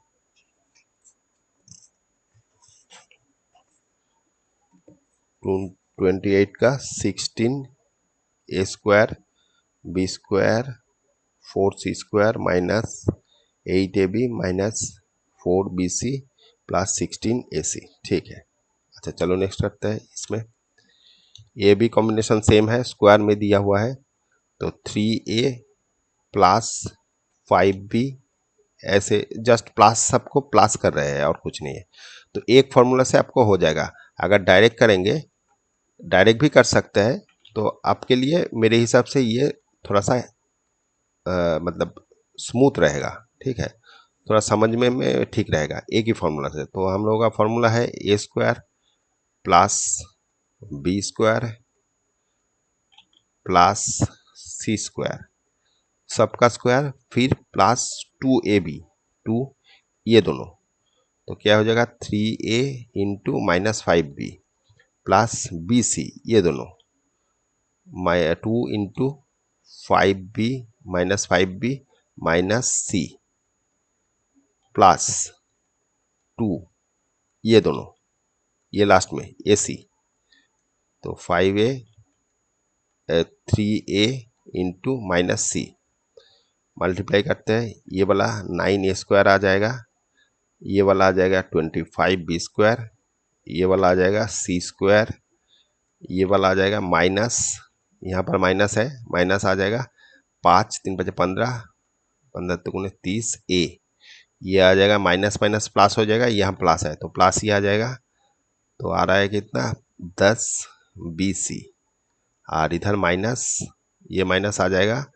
टू 28 का 16a² b² 4c² -8ab -4bc plus 16ac। ठीक है, अच्छा चलो नेक्स्ट करते हैं। इसमें ए बी कॉम्बिनेशन सेम है, स्क्वायर में दिया हुआ है, तो 3a प्लस 5b, ऐसे जस्ट प्लस, सबको प्लस कर रहे हैं और कुछ नहीं है। तो एक फॉर्मूला से आपको हो जाएगा। अगर डायरेक्ट करेंगे, डायरेक्ट भी कर सकते हैं, तो आपके लिए मेरे हिसाब से ये थोड़ा सा मतलब स्मूथ रहेगा। ठीक है, थोड़ा समझ में ठीक रहेगा एक ही फॉर्मूला से। तो हम लोगों का फॉर्मूला है a² plus b² plus c², सबका स्क्वायर, फिर प्लस 2ab, 2 ये दोनों, तो क्या हो जाएगा 3a into -5b plus bc, ये दोनों 2 into 5b -5b minus c plus 2 ये दोनों, ये लास्ट में ac, तो 5a 3a into -c multiply करते हैं, ये वाला 9a² आ जाएगा, ये वाला आ जाएगा 25b², ये वाला आ जाएगा c², ये वाला आ जाएगा माइनस, यहाँ पर माइनस है, माइनस आ जाएगा 5 3 5 15, 15 दूनी 30a, ये आ जाएगा माइनस माइनस प्लस हो जाएगा, यहाँ प्लस है तो प्लस ही आ जाएगा। तो आ रहा है कितना 10bc, और इधर माइनस, ये माइनस आ जाएगा,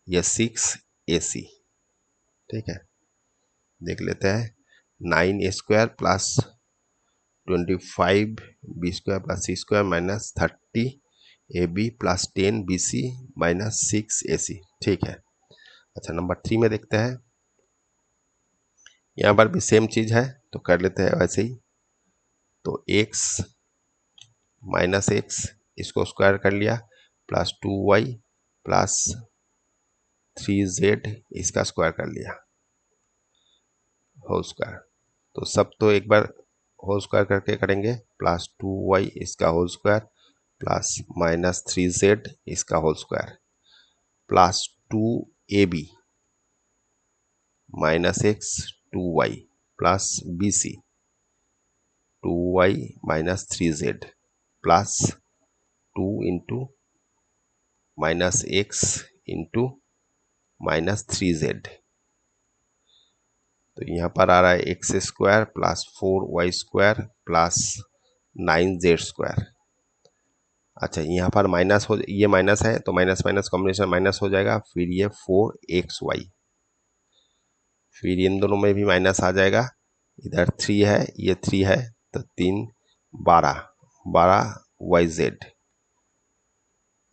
ये 6ac। ठीक है, देख लेते हैं, 9a² plus 25b² plus c² minus 30ab plus 10bc minus 6ac। ठीक है, अच्छा नंबर 3 में देखते हैं। यहाँ पर भी सेम चीज है, तो कर लेते हैं वैसे ही। तो x माइनस एक्स, इसको स्क्वायर कर लिया, प्लस 2y प्लस 3z, इसका स्क्वायर कर लिया, होल स्क्वायर। तो सब तो एक बार होल स्क्वायर करके करेंगे, प्लस 2y इसका होल स्क्वायर प्लस -3z इसका whole square plus 2ab minus X 2y plus bc 2y minus 3z plus 2 into minus X into -3z। तो यहाँ पर आ रहा है x² plus 4y² plus 9z²। अच्छा, यहाँ पर माइनस हो, ये माइनस है तो माइनस माइनस कॉम्बिनेशन माइनस हो जाएगा, फिर ये 4xy, फिर इन दोनों में भी माइनस आ जाएगा, इधर 3 है, ये 3 है, तो 3 12yz,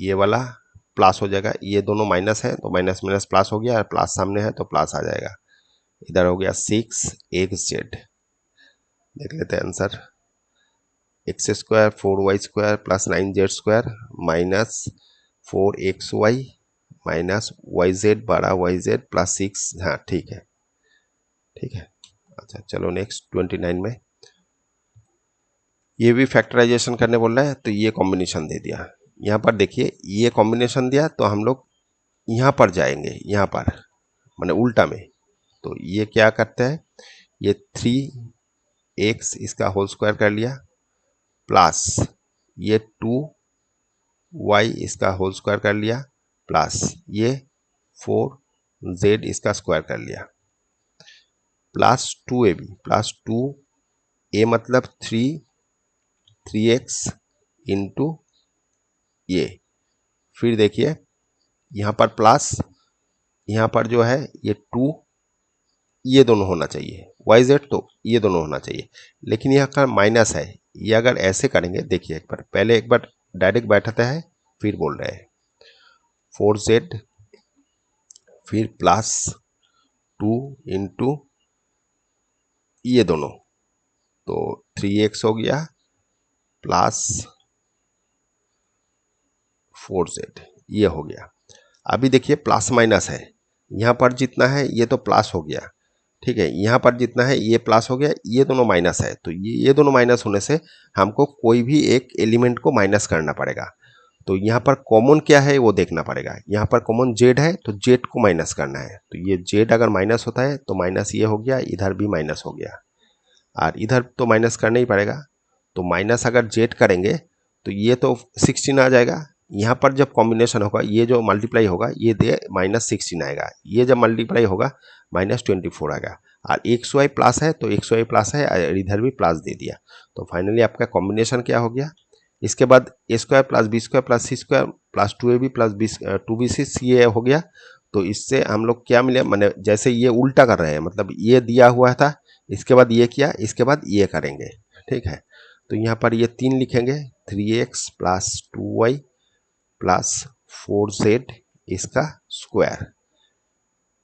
ये वाला प्लस हो जाएगा, ये दोनों माइनस है तो माइनस माइनस प्लस हो गया, और प्लस सामने है तो प्लस आ जाएगा, इधर हो गया 6xz। देख लेते हैं answer, x² 4y² plus 9z² minus 4xy minus yz बड़ा yz प्लस 6, हाँ ठीक है, ठीक है। अच्छा चलो नेक्स्ट 29 में ये भी फैक्टराइजेशन करने बोल रहा है, तो ये कॉम्बिनेशन दे दिया। यहाँ पर देखिए ये कॉम्बिनेशन दिया, तो हम लोग यहाँ पर जाएंगे, यहाँ पर माने उल्टा में। तो ये क्या करते हैं, ये 3x इसका होल स्क्वायर कर लिया प्लस ये 2y इसका होल स्क्वायर कर लिया प्लस ये 4z इसका स्क्वायर कर लिया प्लस 2ab प्लस 2a मतलब 3x इंटू ये, फिर देखिए यहाँ पर प्लस, यहाँ पर जो है ये 2, ये दोनों होना चाहिए yz, तो ये दोनों होना चाहिए, लेकिन यहाँ का माइनस है। ये अगर ऐसे करेंगे, देखिए एक बार पहले एक बार डायरेक्ट बैठाते हैं फिर बोल रहे हैं 4z फिर प्लस 2 इंटू ये दोनों, तो 3x हो गया प्लस 4z, ये हो गया। अभी देखिए प्लस माइनस है, यहाँ पर जितना है ये तो प्लस हो गया, ठीक है, यहाँ पर जितना है ये प्लस हो गया, ये दोनों माइनस है, तो ये दोनों माइनस होने से हमको कोई भी एक एलिमेंट को माइनस करना पड़ेगा। तो यहाँ पर कॉमन क्या है वो देखना पड़ेगा, यहाँ पर कॉमन जेड है तो जेड को माइनस करना है, तो ये जेड अगर माइनस होता है तो माइनस ये हो गया, इधर भी माइनस हो गया, और इधर तो माइनस करना ही पड़ेगा। तो माइनस अगर जेड करेंगे तो ये तो 16 आ जाएगा, यहाँ पर जब कॉम्बिनेशन होगा ये जो मल्टीप्लाई होगा ये दे -16 आएगा, ये जब मल्टीप्लाई होगा -24 आएगा, और एक्स वाई प्लस है तो एक्स वाई प्लस है और इधर भी प्लस दे दिया। तो फाइनली आपका कॉम्बिनेशन क्या हो गया, इसके बाद A square plus B square plus C square plus 2ab plus B 2bc ये हो गया। तो इससे हम लोग क्या मिले, मैंने जैसे ये उल्टा कर रहे हैं, मतलब ये दिया हुआ था, इसके बाद ये किया, इसके बाद ये करेंगे, ठीक है। तो यहाँ पर ये 3 लिखेंगे, 3x plus 2y plus 4z इसका स्क्वायर,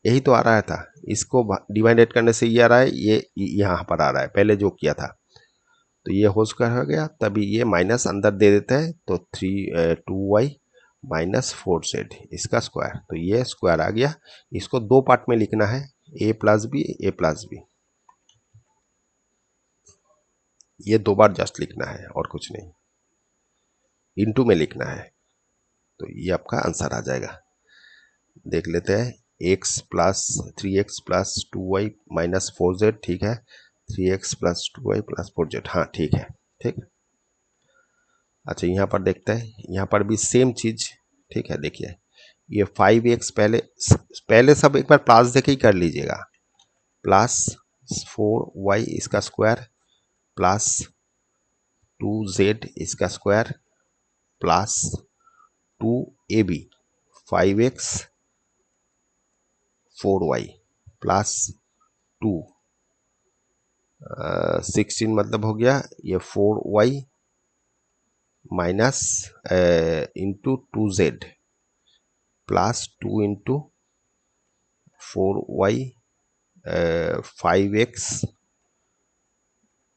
यही तो आ रहा था, इसको डिवाइडेड करने से ये आ रहा है, ये यहाँ पर आ रहा है पहले जो किया था, तो ये होल स्क्वायर हो गया, तभी ये माइनस अंदर दे देते हैं, तो 2y माइनस 4z इसका स्क्वायर, तो ये स्क्वायर आ गया। इसको दो पार्ट में लिखना है, a plus B A plus B, ये दो बार जस्ट लिखना है और कुछ नहीं, इनटू में लिखना है, तो ये आपका आंसर आ जाएगा। देख लेते हैं, x plus 3x plus 2y minus 4z, ठीक है, 3x plus 2y plus 4z, हाँ ठीक है, ठीक। अच्छा यहाँ पर देखते हैं, यहाँ पर भी सेम चीज, ठीक है, देखिए ये 5x पहले सब एक बार प्लस देके ही कर लीजिएगा, प्लस 4y इसका स्क्वायर प्लस 2z इसका square plus 2ab 5x 4y plus 2 16 मतलब हो गया ये 4y minus into 2z plus 2 into 4y 5x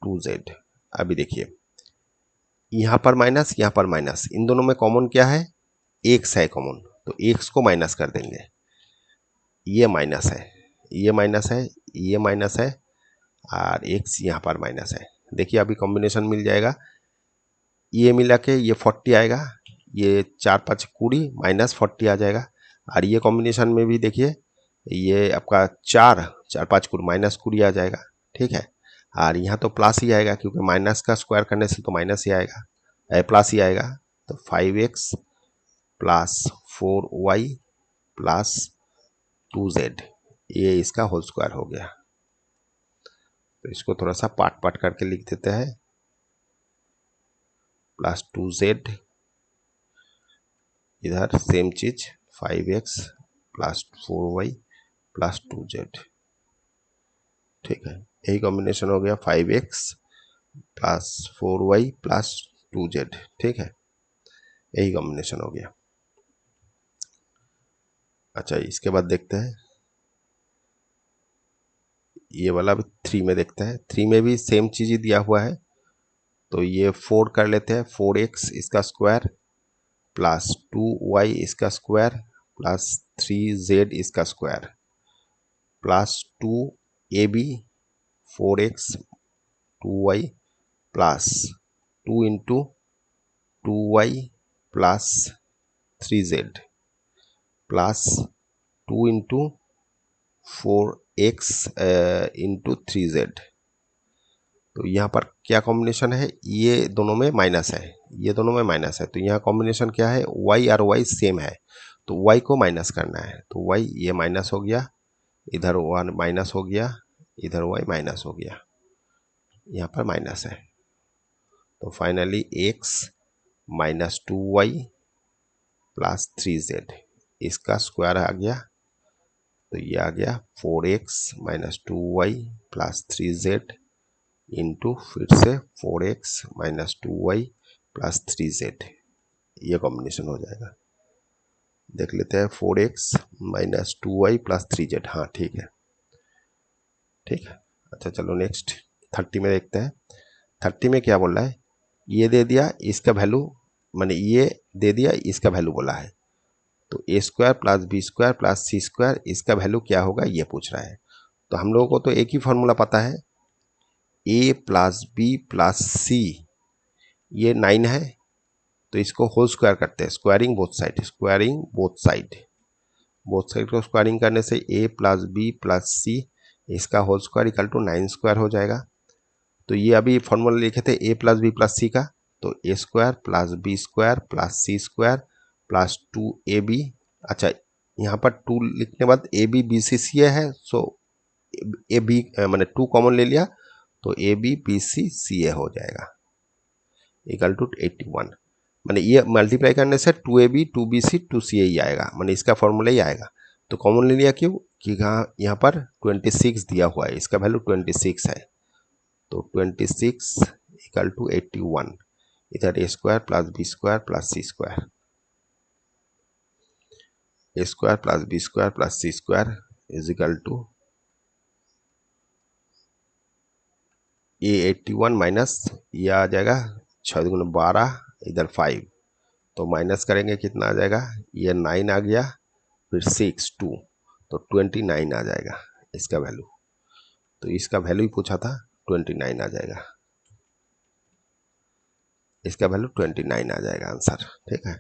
2z। अभी देखिए यहाँ पर माइनस, यहाँ पर माइनस, इन दोनों में कॉमन क्या है, x है कॉमन, तो x को माइनस कर देंगे, ये माइनस है, ये माइनस है, ये माइनस है, और x यहाँ पर माइनस है। देखिए अभी कॉम्बिनेशन मिल जाएगा, ये मिला के ये 40 आएगा, ये 4 5 कुड़ी माइनस 40 आ जाएगा, और ये कॉम्बिनेशन में भी देखिए ये आपका 4 5 कुड़ी माइनस कुड़ी आ जाएगा, ठीक है, और यहाँ तो प्लस ही आएगा क्योंकि माइनस का स्क्वायर करने से तो माइनस ही आएगा, प्लस ही आएगा, तो 5x plus 4y plus 2z ये इसका होल स्क्वायर हो गया। तो इसको थोड़ा सा पार्ट पार्ट करके लिख देते हैं, प्लस 2z, इधर सेम चीज 5x plus 4y plus 2z, ठीक है, यही कॉम्बिनेशन हो गया 5x plus 4y plus 2z, ठीक है, यही कॉम्बिनेशन हो गया। अच्छा इसके बाद देखते हैं ये वाला भी 3 में देखते हैं, 3 में भी सेम चीज ही दिया हुआ है, तो ये 4 कर लेते हैं, 4x इसका स्क्वायर प्लस 2y इसका स्क्वायर प्लस 3z इसका square plus 2ab 4x 2y plus 2 into 2y plus 3z plus 2 into 4x into 3z। तो यहाँ पर क्या कॉम्बिनेशन है, ये दोनों में माइनस है, ये दोनों में माइनस है, तो यहाँ कॉम्बिनेशन क्या है, y और y सेम है, तो y को माइनस करना है, तो y ये माइनस हो गया, इधर 1 माइनस हो गया, इधर y माइनस हो गया, यहाँ पर माइनस है, तो finally x minus 2y plus 3z इसका स्क्वायर आ गया, तो ये आ गया 4x minus 2y plus 3z into फिर से 4x minus 2y plus 3z, ये कॉम्बिनेशन हो जाएगा। देख लेते हैं 4x minus 2y plus 3z, हाँ ठीक है, ठीक है। अच्छा चलो नेक्स्ट 30 में देखते हैं। 30 में क्या बोल रहा है, ये दे दिया इसका वैल्यू, माने ये दे दिया इसका वैल्यू बोला है, तो A square plus B square plus C square इसका वैल्यू क्या होगा ये पूछ रहा है। तो हम लोगों को तो एक ही फॉर्मूला पता है, A plus B plus C ये 9 है, तो इसको होल स्क्वायर करते हैं, squaring both side, squaring both side, both side को स्क्वायरिंग करने से A plus B plus C इसका whole square equal to 9 square हो जाएगा। तो ये अभी फॉर्मूला लिखे थे A plus B plus C का, तो A square plus B square plus C square plus 2ab, अच्छा यहाँ पर 2 लिखने के बाद ए बी बी सी सी है, सो ए बी मैंने 2 कॉमन ले लिया, तो ए बी बी सी सी ए हो जाएगा इक्वल टू 81, मैंने ये मल्टीप्लाई करने से 2ab 2bc 2ca ही आएगा, मैंने इसका फॉर्मूला ही आएगा। तो कॉमन ले लिया क्यों कि यहाँ पर 26 दिया हुआ है, इसका वैल्यू 26 है, तो 26 इक्वल टू 81, इधर A square plus B square plus C square, A square plus B square plus C square is equal to ये 81 माइनस ये आ जाएगा 6 गुना 12, इधर 5, तो माइनस करेंगे कितना आ जाएगा, ये 9 आ गया, फिर 6 2, तो 29 आ जाएगा इसका वैल्यू। तो इसका वैल्यू ही पूछा था, 29 आ जाएगा, इसका वैल्यू 29 आ जाएगा आंसर, ठीक है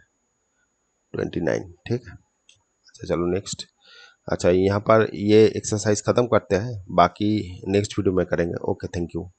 29, ठीक है। अच्छा चलो नेक्स्ट, अच्छा यहाँ पर ये एक्सरसाइज ख़त्म करते हैं, बाकी नेक्स्ट वीडियो में करेंगे। Okay thank you.